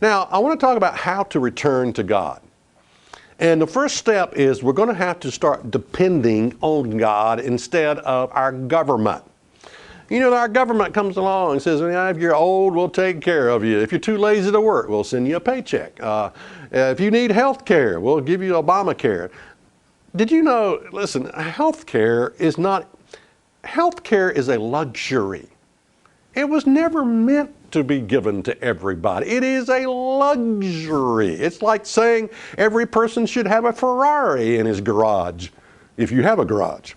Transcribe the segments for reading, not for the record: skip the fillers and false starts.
Now, I want to talk about how to return to God. And the first step is we're going to have to start depending on God instead of our government. You know, our government comes along and says, if you're old, we'll take care of you. If you're too lazy to work, we'll send you a paycheck. If you need health care, we'll give you Obamacare. Did you know, listen, health care is a luxury. It was never meant to be given to everybody. It is a luxury. It's like saying every person should have a Ferrari in his garage, if you have a garage.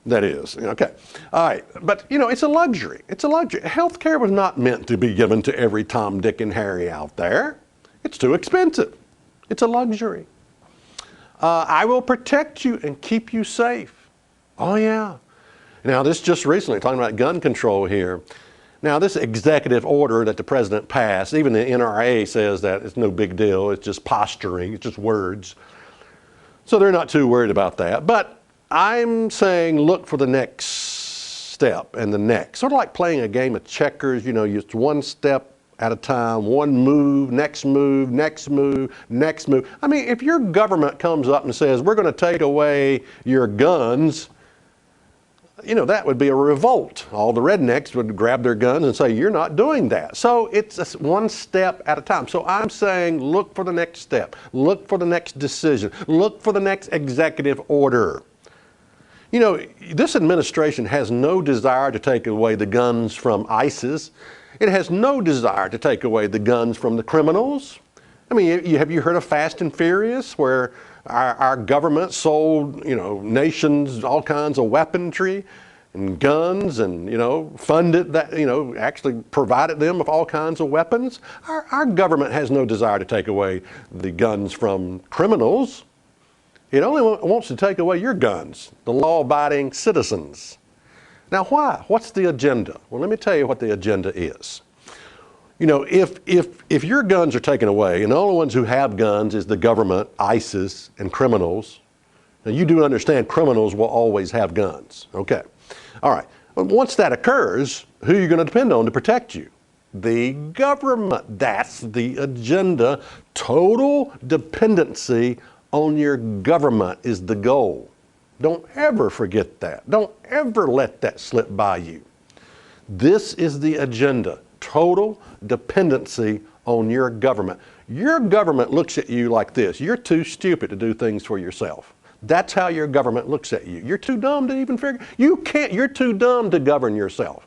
That is, okay. All right, but it's a luxury. It's a luxury. Healthcare was not meant to be given to every Tom, Dick, and Harry out there. It's too expensive. It's a luxury. I will protect you and keep you safe. Oh yeah. Now this just recently, talking about gun control here. Now this executive order that the president passed, even the NRA says that it's no big deal. It's just posturing. It's just words. So they're not too worried about that. But I'm saying look for the next step and the next. Sort of like playing a game of checkers, just one step at a time, one move, next move, next move, next move. I mean, if your government comes up and says, we're going to take away your guns, that would be a revolt. All the rednecks would grab their guns and say, you're not doing that. So it's one step at a time. So I'm saying look for the next step. Look for the next decision. Look for the next executive order. This administration has no desire to take away the guns from ISIS. It has no desire to take away the guns from the criminals. I mean, have you heard of Fast and Furious, where our government sold, nations all kinds of weaponry and guns and, funded that, actually provided them with all kinds of weapons? Our government has no desire to take away the guns from criminals. It only wants to take away your guns, the law-abiding citizens. Now why? What's the agenda? Well, let me tell you what the agenda is. If your guns are taken away, and the only ones who have guns is the government, ISIS, and criminals, now you do understand criminals will always have guns, okay? All right, once that occurs, who are you going to depend on to protect you? The government. That's the agenda. Total dependency on your government is the goal. Don't ever forget that. Don't ever let that slip by you. This is the agenda. Total dependency on your government. Your government looks at you like this. You're too stupid to do things for yourself. That's how your government looks at you. You're too dumb to even figure. You're too dumb to govern yourself.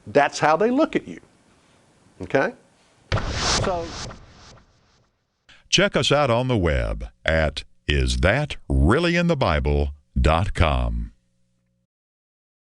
That's how they look at you. Okay? So check us out on the web at isthatreallyinthebible.com.